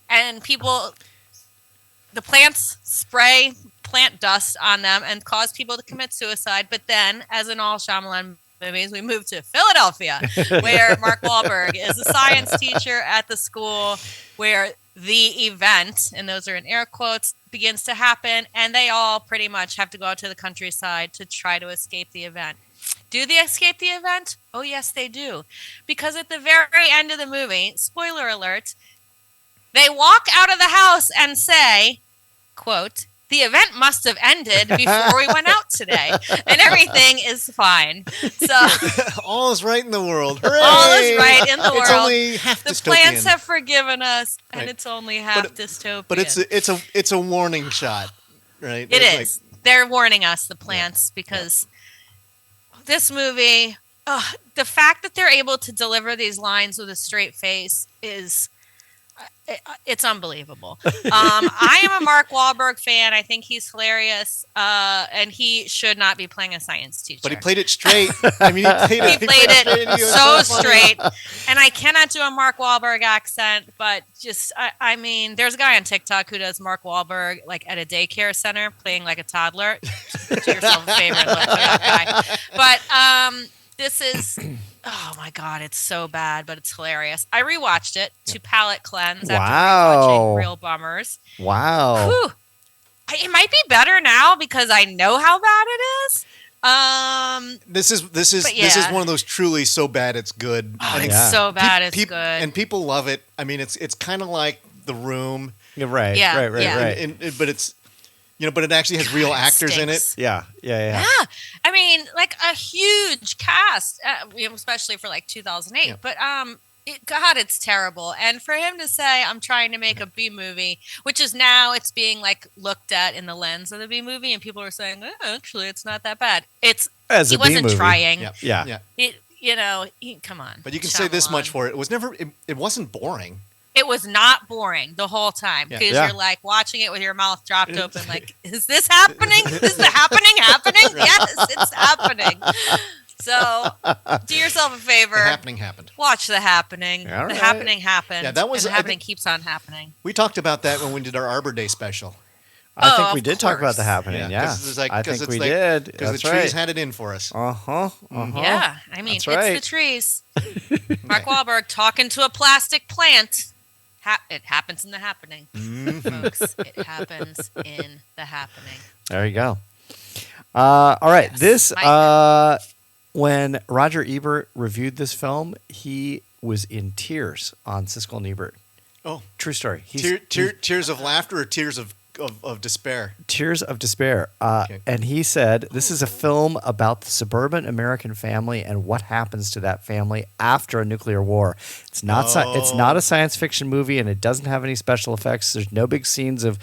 and the plants spray plant dust on them and cause people to commit suicide. But then, as in all Shyamalan movies, we move to Philadelphia, where Mark Wahlberg is a science teacher at the school where the event, and those are in air quotes, begins to happen, and they all pretty much have to go out to the countryside to try to escape the event. Do they escape the event? Oh, yes, they do. Because at the very end of the movie, spoiler alert, they walk out of the house and say, quote, "The event must have ended before we went out today, and everything is fine." So all is right in the world. Hooray! All is right in the world. It's only half the dystopian. plants have forgiven us, and it's only half dystopian. But it's a warning shot, right? It is. They're warning us, the plants, because this movie, the fact that they're able to deliver these lines with a straight face is It's unbelievable. I am a Mark Wahlberg fan. I think he's hilarious, and he should not be playing a science teacher. But he played it straight. I mean, he played it so straight. And I cannot do a Mark Wahlberg accent, but just, I mean, there's a guy on TikTok who does Mark Wahlberg like at a daycare center playing like a toddler. Do yourself a favor and look for that guy. But this is... Oh my God, it's so bad, but it's hilarious. I rewatched it to palate cleanse after watching Real Bummers. Wow. Whew. It might be better now because I know how bad it is. This is one of those truly so bad it's good. Oh, it's so bad it's good. And people love it. I mean, it's kind of like The Room. Yeah, right. But it's but it actually has real actors in it. Yeah. I mean, like a huge cast, especially for like 2008. Yeah. But it's terrible. And for him to say, "I'm trying to make a B movie," which is now it's being like looked at in the lens of the B movie, and people are saying, "Actually, it's not that bad." He wasn't trying. Yeah. Come on. But you can say this much for it: it wasn't boring. It was not boring the whole time because you're like watching it with your mouth dropped open, like, is this happening? Is it happening? Yes, it's happening. So do yourself a favor. The happening happened. Watch The Happening. All right. The Happening happened. Yeah, that was. And The Happening keeps on happening. We talked about that when we did our Arbor Day special. I think we did talk about The Happening. Yeah, I think we did. Because the trees had it in for us. Yeah, I mean, it's right. the trees. Mark Wahlberg talking to a plastic plant. It happens in The Happening, folks. It happens in The Happening. There you go. All right. Yes, when Roger Ebert reviewed this film, he was in tears on Siskel and Ebert. Oh, true story. Tears of laughter or tears of despair? Tears of despair. Okay. And he said, this is a film about the suburban American family and what happens to that family after a nuclear war. It's not a science fiction movie, and it doesn't have any special effects. There's no big scenes of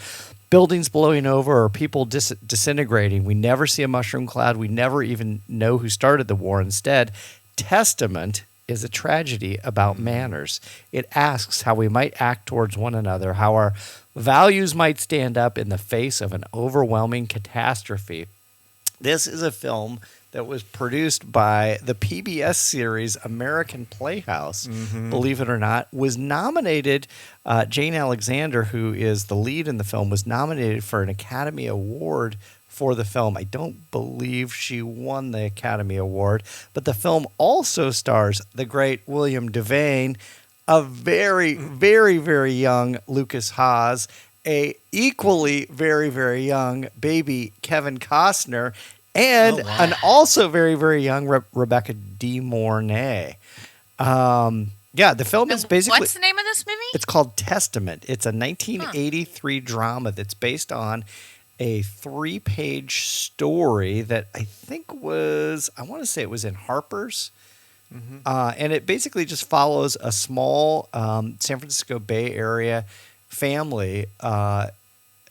buildings blowing over or people disintegrating. We never see a mushroom cloud. We never even know who started the war. Instead, Testament is a tragedy about manners. It asks how we might act towards one another, how our values might stand up in the face of an overwhelming catastrophe. This is a film that was produced by the PBS series American Playhouse, believe it or not, was nominated. Jane Alexander, who is the lead in the film, was nominated for an Academy Award for the film. I don't believe she won the Academy Award, but the film also stars the great William Devane, a very, very, very young Lucas Haas, a equally very, very young baby Kevin Costner, and an also very, very young Rebecca De Mornay. The film is basically... What's the name of this movie? It's called Testament. It's a 1983 drama that's based on a 3-page story that I think was... I want to say it was in Harper's. And it basically just follows a small San Francisco Bay Area family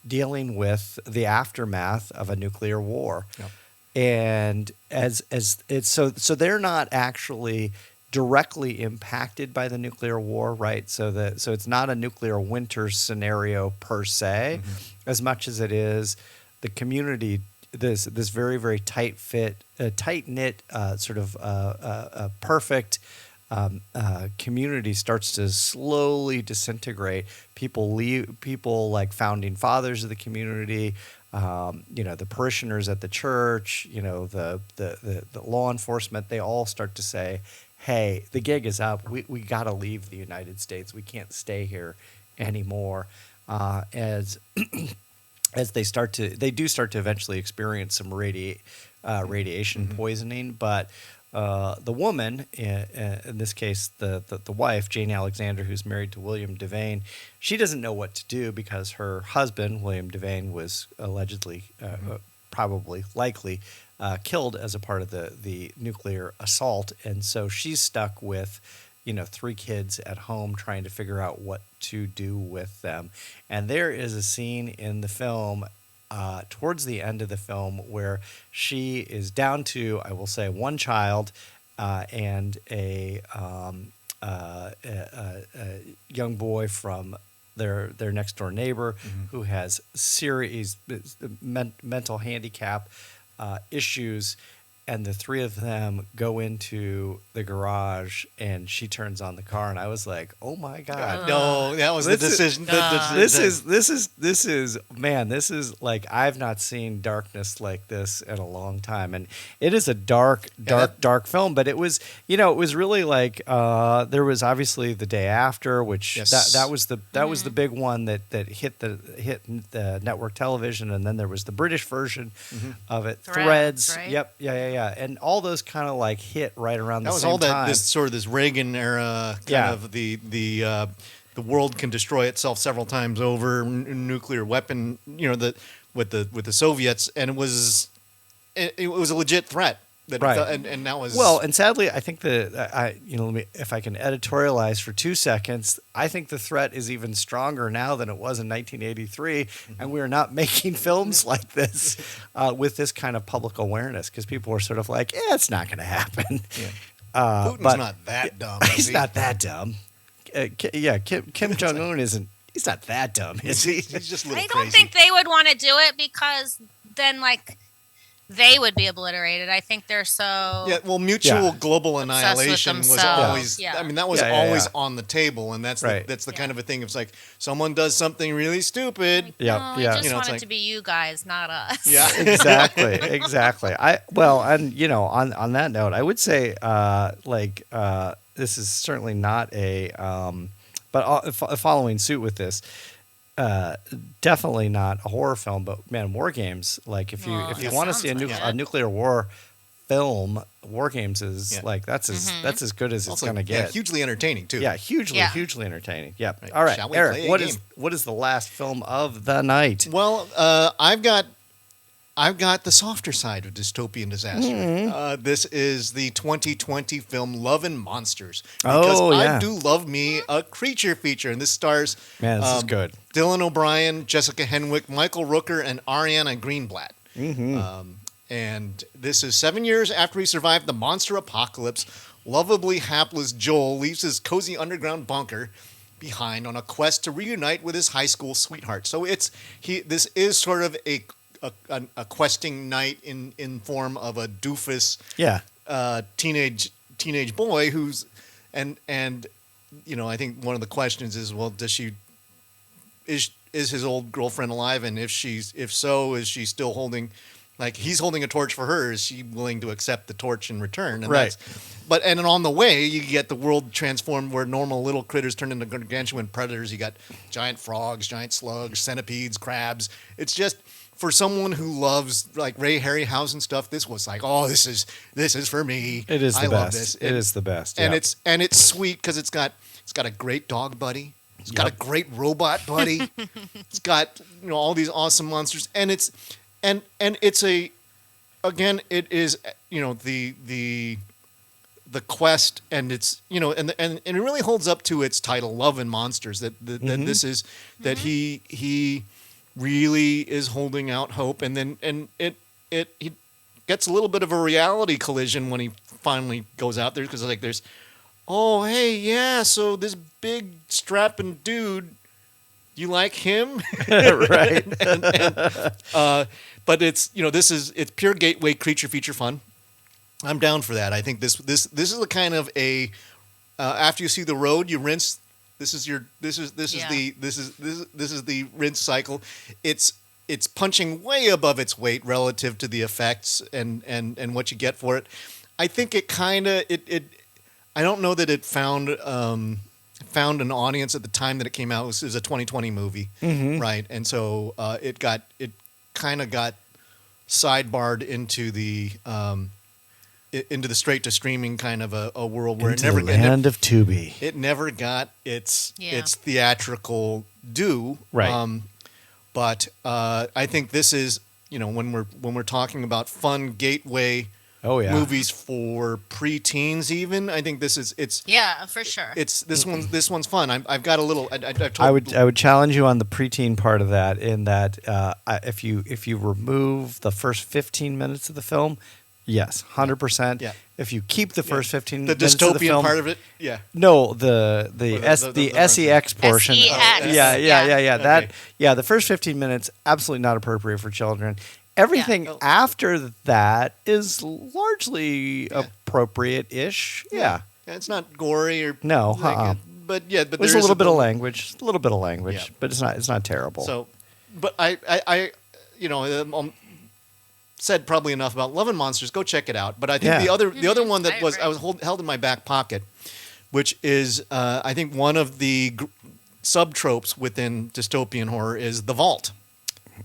dealing with the aftermath of a nuclear war. Yep. And as it's so they're not actually directly impacted by the nuclear war, right? So it's not a nuclear winter scenario per se, as much as it is the community. This very, very tight-knit, sort of perfect community starts to slowly disintegrate. People leave. People like founding fathers of the community, the parishioners at the church, the law enforcement. They all start to say, "Hey, the gig is up. We got to leave the United States. We can't stay here anymore." As they do start to eventually experience some radiation poisoning, but the woman, in this case, the wife, Jane Alexander, who's married to William Devane, she doesn't know what to do because her husband, William Devane, was allegedly, likely killed as a part of the nuclear assault, and so she's stuck with 3 kids at home trying to figure out what to do with them. And there is a scene in the film, towards the end of the film, where she is down to, I will say, 1 child and a a young boy from their next door neighbor who has serious mental handicap issues, and the three of them go into the garage, and she turns on the car, and I was like, "Oh my god!" No, that was the decision. This is man. This is like I've not seen darkness like this in a long time, and it is a dark film. But it was, it was really like there was obviously The Day After, which that was the big one that hit the network television, and then there was the British version of it, Threads. Right? Yep, yeah. And all those kind of like hit right around the same time. That was all this sort of this Reagan era kind of the world can destroy itself several times over, nuclear weapon, with the Soviets, and it was a legit threat. Right. And that was and sadly, I think if I can editorialize for 2 seconds, I think the threat is even stronger now than it was in 1983, and we are not making films like this with this kind of public awareness because people are sort of like, it's not going to happen. Yeah. Putin's not that dumb. He's not that dumb. Kim Jong Un isn't. He's not that dumb, is he? He's just a little I don't crazy. think they would want to do it because then they would be obliterated. I think they're so mutual global annihilation was always. Yeah. I mean, that was always on the table, and that's the kind of a thing. It's like someone does something really stupid. We just want it to be you guys, not us. Yeah, exactly. On that note, I would say this is certainly not a but following suit with this. Definitely not a horror film, but man, war games. Like if you want to see a nuclear war film, war games is that's as good as it's gonna get. Yeah, hugely entertaining too. Yeah, hugely entertaining. Yeah. Right. All right, Eric, what is the last film of the night? Well, I've got the softer side of dystopian disaster. This is the 2020 film Love and Monsters. Because I do love me a creature feature, and this stars this is good. Dylan O'Brien, Jessica Henwick, Michael Rooker, and Ariana Greenblatt. And this is 7 years after he survived the monster apocalypse. Lovably hapless Joel leaves his cozy underground bunker behind on a quest to reunite with his high school sweetheart. So this is sort of a questing knight in form of a doofus teenage boy who's and I think one of the questions is, well, is his old girlfriend alive, and if so is she still holding, like, he's holding a torch for her, is she willing to accept the torch in return? And and on the way you get the world transformed where normal little critters turn into gargantuan predators. You got giant frogs, giant slugs, centipedes, crabs. It's just, for someone who loves like Ray Harryhausen stuff, this was like, this is for me. It is the best. Love this. It is the best. And it's sweet because it's got a great dog buddy. It's got a great robot buddy. It's got all these awesome monsters, and it is the quest, and it's and it really holds up to its title, Love and Monsters. That this is that he really is holding out hope, and then he gets a little bit of a reality collision when he finally goes out there, because there's so this big strapping dude, you like him? Right. But it's it's pure gateway creature feature fun. I'm down for that. I think this is the kind of a after you see The Road, you rinse. This is the rinse cycle. It's punching way above its weight relative to the effects and what you get for it. I think it kind of I don't know that it found an audience at the time that it came out. It was a 2020 movie, right? And so it kind of got sidebarred into the straight to streaming kind of a world where into the land of Tubi. It never got its theatrical due, right? But I think this is when we're talking about fun gateway. Movies for preteens, even. I think this is for sure. It's this one's fun. I've got a little. I would challenge you on the preteen part of that. In that, if you remove the first 15 minutes of the film, Yes, 100%. Yeah. If you keep the first 15 the minutes of the dystopian film, part of it, yeah. No, the SEX portion. SEX. Yeah. That Okay. the first 15 minutes absolutely not appropriate for children. Everything after that is largely appropriate-ish. Yeah. It's not gory or No, but there's there's a little bit of language, Yeah. but it's not terrible. So, but I said probably enough about Love and Monsters. Go check it out. But I think the other one that I was held in my back pocket, which is I think one of the subtropes within dystopian horror is the vault.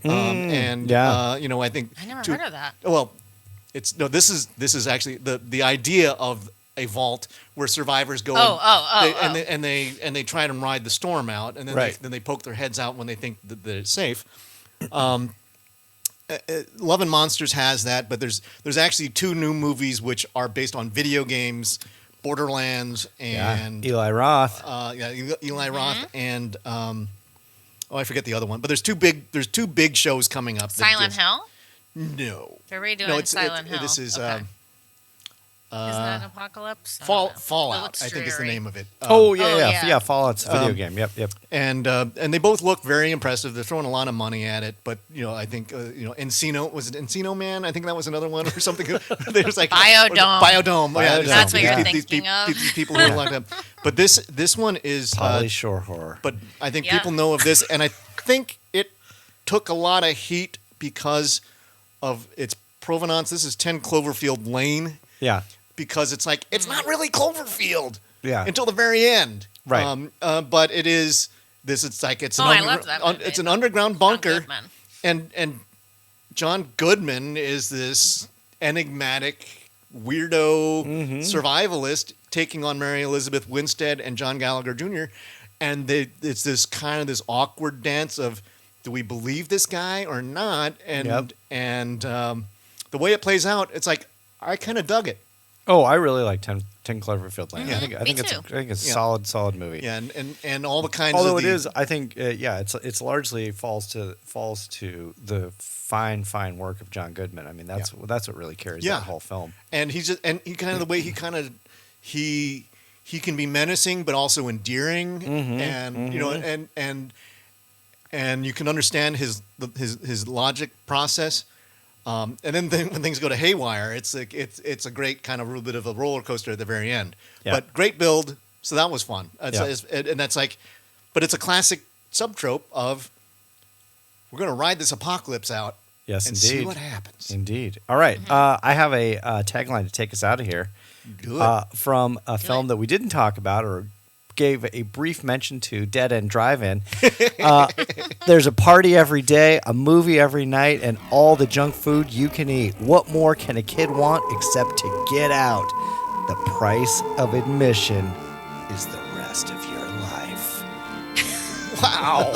I think I never heard of that. Well, this is actually the idea of a vault where survivors go and they try and ride the storm out, and then they poke their heads out when they think that it's safe. Love and Monsters has that, but there's actually 2 new movies which are based on video games, Borderlands and Eli Roth. Eli Roth and I forget the other one. But there's two big shows coming up. Silent Hill? No. They're redoing Silent Hill. This is Isn't that an Apocalypse? Fallout, I think is the name of it. Fallout's a video game. Yep. And they both look very impressive. They're throwing a lot of money at it, but I think Encino, was it Encino Man? I think that was another one or something. There's like Biodome. Biodome. Yeah, that's what you're thinking of. These people who are locked up. But this one is Pauly Shore horror. But I think people know of this, and I think it took a lot of heat because of its provenance. This is 10 Cloverfield Lane. Yeah. Because it's like, it's not really Cloverfield until the very end. Right. But it is, it's an underground bunker. And John Goodman is this enigmatic, weirdo survivalist taking on Mary Elizabeth Winstead and John Gallagher Jr. And it's this kind of this awkward dance of, do we believe this guy or not? And the way it plays out, it's like, I kind of dug it. Oh, I really like 10 Cloverfield Lane. Yeah. I think it's a solid movie. Yeah, and all the kinds. Although of it is, I think, it's largely falls to the fine work of John Goodman. I mean, that's what really carries that whole film. And he kind of the way he can be menacing but also endearing, and and you can understand his logic process. And then when things go to haywire, it's a great kind of a little bit of a roller coaster at the very end. Yeah. But great build, so that was fun. And that's like, but it's a classic subtrope of we're going to ride this apocalypse out. Yes, and indeed. see what happens. Indeed. All right, I have a tagline to take us out of here. Good. From a film that we didn't talk about or gave a brief mention to, Dead End Drive-In. There's a party every day, a movie every night, and all the junk food you can eat. What more can a kid want except to get out? The price of admission is the rest of your life. Wow.